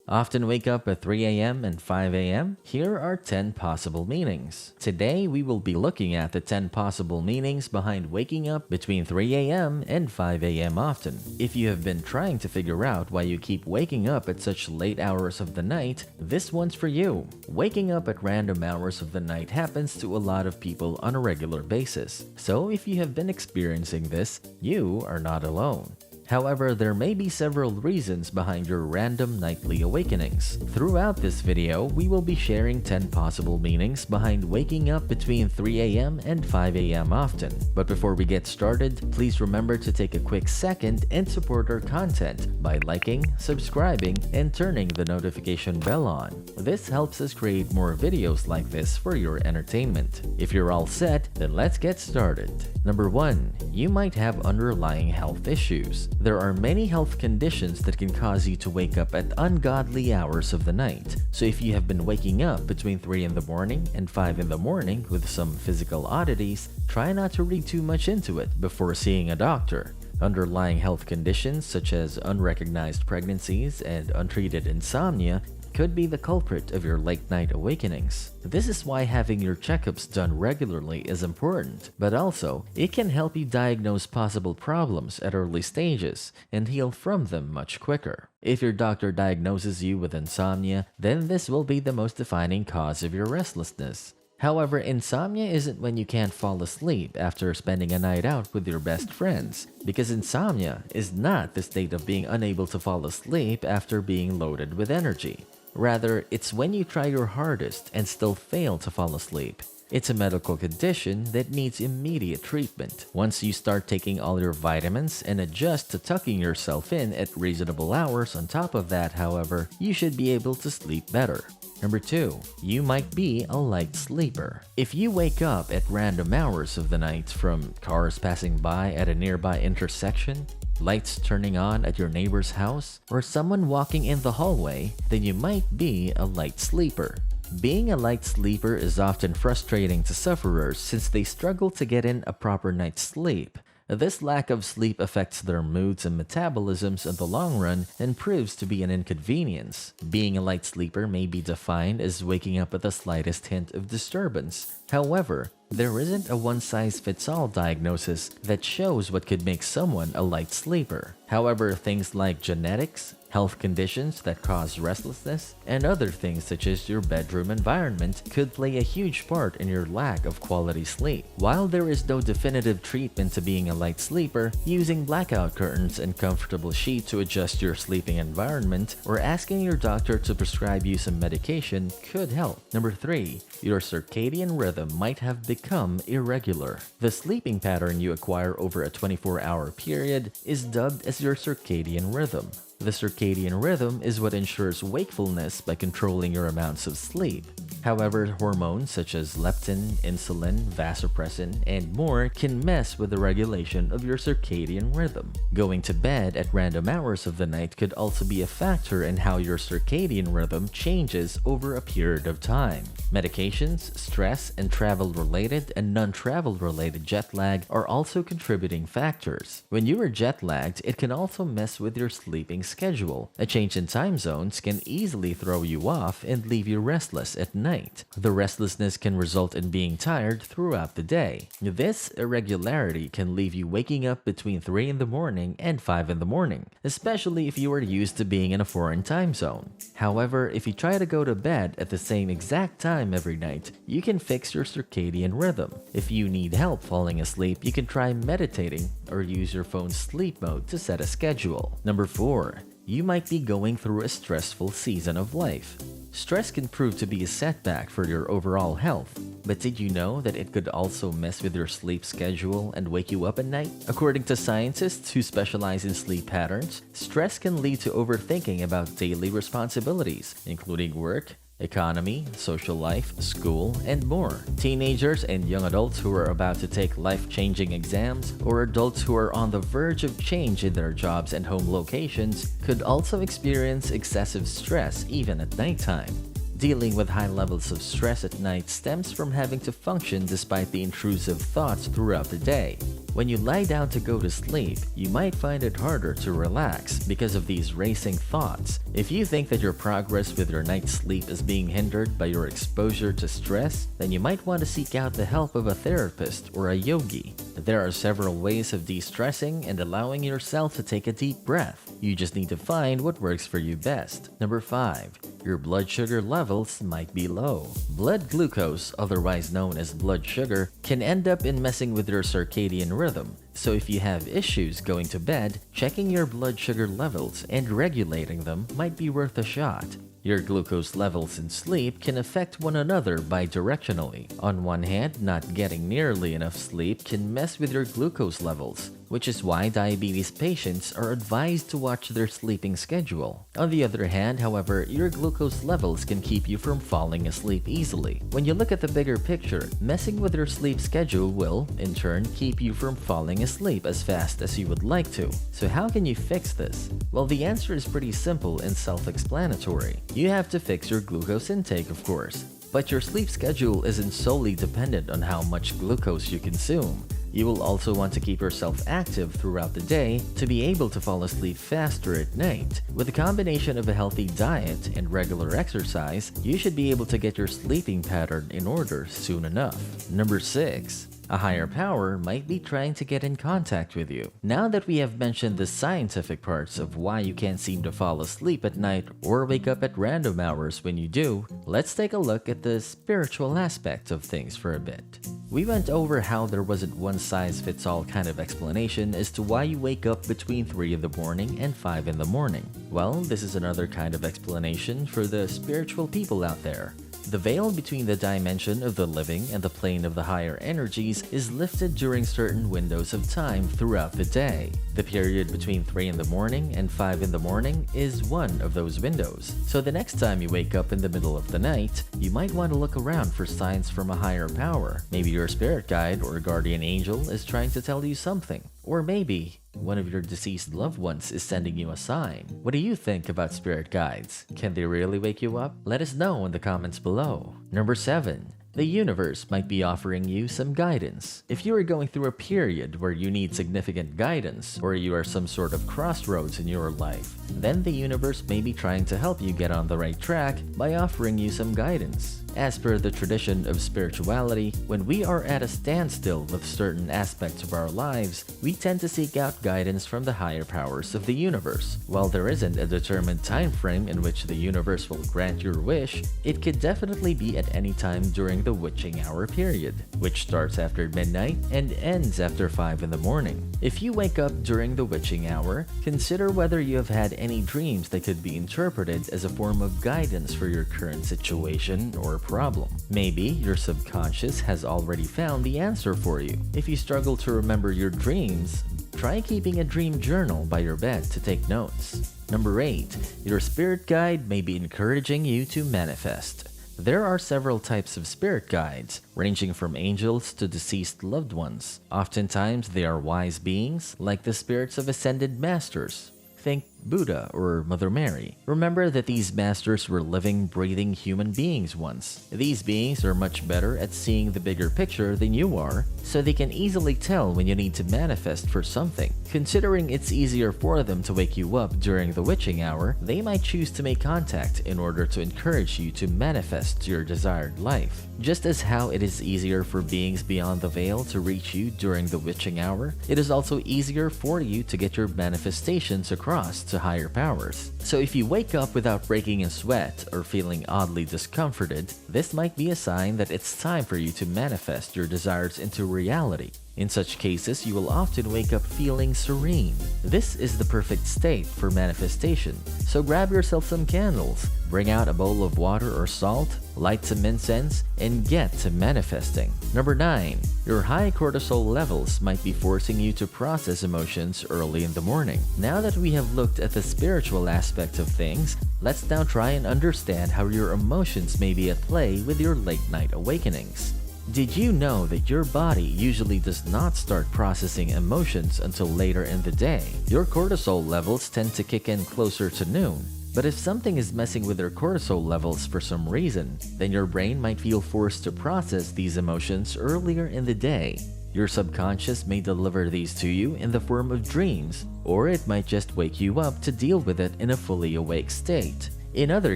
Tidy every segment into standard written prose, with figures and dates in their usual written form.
Often wake up at 3 a.m. and 5 a.m.? Here are 10 possible meanings. Today, we will be looking at the 10 possible meanings behind waking up between 3 a.m. and 5 a.m. often. If you have been trying to figure out why you keep waking up at such late hours of the night, this one's for you. Waking up at random hours of the night happens to a lot of people on a regular basis. So if you have been experiencing this, you are not alone. However, there may be several reasons behind your random nightly awakenings. Throughout this video, we will be sharing 10 possible meanings behind waking up between 3 a.m. and 5 a.m. often. But before we get started, please remember to take a quick second and support our content by liking, subscribing, and turning the notification bell on. This helps us create more videos like this for your entertainment. If you're all set, then let's get started. Number 1. You might have underlying health issues. There are many health conditions that can cause you to wake up at ungodly hours of the night. So if you have been waking up between 3 in the morning and 5 in the morning with some physical oddities, try not to read too much into it before seeing a doctor. Underlying health conditions such as unrecognized pregnancies and untreated insomnia could be the culprit of your late-night awakenings. This is why having your checkups done regularly is important, but also, it can help you diagnose possible problems at early stages and heal from them much quicker. If your doctor diagnoses you with insomnia, then this will be the most defining cause of your restlessness. However, insomnia isn't when you can't fall asleep after spending a night out with your best friends, because insomnia is not the state of being unable to fall asleep after being loaded with energy. Rather, it's when you try your hardest and still fail to fall asleep. It's a medical condition that needs immediate treatment. Once you start taking all your vitamins and adjust to tucking yourself in at reasonable hours on top of that, however, you should be able to sleep better. Number 2. You might be a light sleeper. If you wake up at random hours of the night from cars passing by at a nearby intersection, lights turning on at your neighbor's house, or someone walking in the hallway, then you might be a light sleeper. Being a light sleeper is often frustrating to sufferers since they struggle to get in a proper night's sleep. This lack of sleep affects their moods and metabolisms in the long run and proves to be an inconvenience. Being a light sleeper may be defined as waking up at the slightest hint of disturbance. However, there isn't a one-size-fits-all diagnosis that shows what could make someone a light sleeper. However, things like genetics, health conditions that cause restlessness, and other things such as your bedroom environment could play a huge part in your lack of quality sleep. While there is no definitive treatment to being a light sleeper, using blackout curtains and comfortable sheets to adjust your sleeping environment or asking your doctor to prescribe you some medication could help. Number 3. Your circadian rhythm might have become irregular. The sleeping pattern you acquire over a 24-hour period is dubbed as your circadian rhythm. The circadian rhythm is what ensures wakefulness by controlling your amounts of sleep. However, hormones such as leptin, insulin, vasopressin, and more can mess with the regulation of your circadian rhythm. Going to bed at random hours of the night could also be a factor in how your circadian rhythm changes over a period of time. Medications, stress, and travel-related and non-travel-related jet lag are also contributing factors. When you are jet-lagged, it can also mess with your sleeping schedule. A change in time zones can easily throw you off and leave you restless at night. The restlessness can result in being tired throughout the day. This irregularity can leave you waking up between 3 in the morning and 5 in the morning, especially if you are used to being in a foreign time zone. However, if you try to go to bed at the same exact time every night, you can fix your circadian rhythm. If you need help falling asleep, you can try meditating or use your phone's sleep mode to set a schedule. Number 4. You might be going through a stressful season of life. Stress can prove to be a setback for your overall health, but did you know that it could also mess with your sleep schedule and wake you up at night? According to scientists who specialize in sleep patterns, stress can lead to overthinking about daily responsibilities, including work, economy, social life, school, and more. Teenagers and young adults who are about to take life-changing exams, or adults who are on the verge of change in their jobs and home locations, could also experience excessive stress even at nighttime. Dealing with high levels of stress at night stems from having to function despite the intrusive thoughts throughout the day. When you lie down to go to sleep, you might find it harder to relax because of these racing thoughts. If you think that your progress with your night's sleep is being hindered by your exposure to stress, then you might want to seek out the help of a therapist or a yogi. There are several ways of de-stressing and allowing yourself to take a deep breath. You just need to find what works for you best. Number 5. Your blood sugar levels might be low. Blood glucose, otherwise known as blood sugar, can end up in messing with your circadian rhythm. So if you have issues going to bed, checking your blood sugar levels and regulating them might be worth a shot. Your glucose levels in sleep can affect one another bidirectionally. On one hand, not getting nearly enough sleep can mess with your glucose levels, which is why diabetes patients are advised to watch their sleeping schedule. On the other hand, however, your glucose levels can keep you from falling asleep easily. When you look at the bigger picture, messing with your sleep schedule will, in turn, keep you from falling asleep as fast as you would like to. So how can you fix this? Well, the answer is pretty simple and self-explanatory. You have to fix your glucose intake, of course. But your sleep schedule isn't solely dependent on how much glucose you consume. You will also want to keep yourself active throughout the day to be able to fall asleep faster at night. With a combination of a healthy diet and regular exercise, you should be able to get your sleeping pattern in order soon enough. Number 6. A higher power might be trying to get in contact with you. Now that we have mentioned the scientific parts of why you can't seem to fall asleep at night or wake up at random hours when you do, let's take a look at the spiritual aspect of things for a bit. We went over how there wasn't one size fits all kind of explanation as to why you wake up between 3 in the morning and 5 in the morning. Well, this is another kind of explanation for the spiritual people out there. The veil between the dimension of the living and the plane of the higher energies is lifted during certain windows of time throughout the day. The period between 3 in the morning and 5 in the morning is one of those windows. So the next time you wake up in the middle of the night, you might want to look around for signs from a higher power. Maybe your spirit guide or guardian angel is trying to tell you something. Or maybe one of your deceased loved ones is sending you a sign. What do you think about spirit guides? Can they really wake you up? Let us know in the comments below. Number 7. The universe might be offering you some guidance. If you are going through a period where you need significant guidance, or you are some sort of crossroads in your life, then the universe may be trying to help you get on the right track by offering you some guidance. As per the tradition of spirituality, when we are at a standstill with certain aspects of our lives, we tend to seek out guidance from the higher powers of the universe. While there isn't a determined time frame in which the universe will grant your wish, it could definitely be at any time during the witching hour period, which starts after midnight and ends after 5 in the morning. If you wake up during the witching hour, consider whether you have had any dreams that could be interpreted as a form of guidance for your current situation or problem. Maybe your subconscious has already found the answer for you. If you struggle to remember your dreams, try keeping a dream journal by your bed to take notes. Number 8. Your spirit guide may be encouraging you to manifest. There are several types of spirit guides, ranging from angels to deceased loved ones. Oftentimes, they are wise beings, like the spirits of ascended masters. Think Buddha or Mother Mary. Remember that these masters were living, breathing human beings once. These beings are much better at seeing the bigger picture than you are, so they can easily tell when you need to manifest for something. Considering it's easier for them to wake you up during the witching hour, they might choose to make contact in order to encourage you to manifest your desired life. Just as how it is easier for beings beyond the veil to reach you during the witching hour, it is also easier for you to get your manifestations across to higher powers. So if you wake up without breaking a sweat or feeling oddly discomforted, this might be a sign that it's time for you to manifest your desires into reality. In such cases, you will often wake up feeling serene. This is the perfect state for manifestation. So grab yourself some candles, bring out a bowl of water or salt, light some incense, and get to manifesting. Number 9. Your high cortisol levels might be forcing you to process emotions early in the morning. Now that we have looked at the spiritual aspect of things, let's now try and understand how your emotions may be at play with your late night awakenings. Did you know that your body usually does not start processing emotions until later in the day? Your cortisol levels tend to kick in closer to noon, But if something is messing with your cortisol levels for some reason, then your brain might feel forced to process these emotions earlier in the day. Your subconscious may deliver these to you in the form of dreams, or it might just wake you up to deal with it in a fully awake state. In other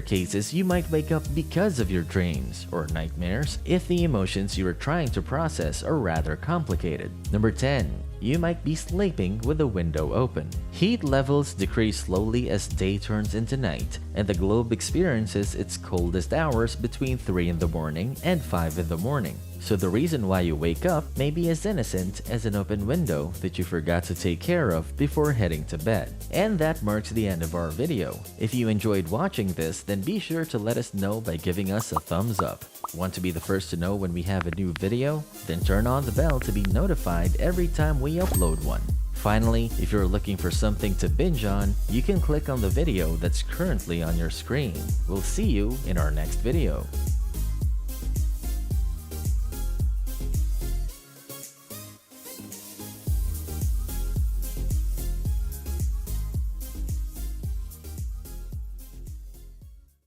cases, you might wake up because of your dreams or nightmares if the emotions you are trying to process are rather complicated. Number 10. You might be sleeping with the window open. Heat levels decrease slowly as day turns into night, and the globe experiences its coldest hours between 3 in the morning and 5 in the morning. So the reason why you wake up may be as innocent as an open window that you forgot to take care of before heading to bed. And that marks the end of our video. If you enjoyed watching this, then be sure to let us know by giving us a thumbs up. Want to be the first to know when we have a new video? Then turn on the bell to be notified every time we upload one. Finally, if you're looking for something to binge on, you can click on the video that's currently on your screen. We'll see you in our next video.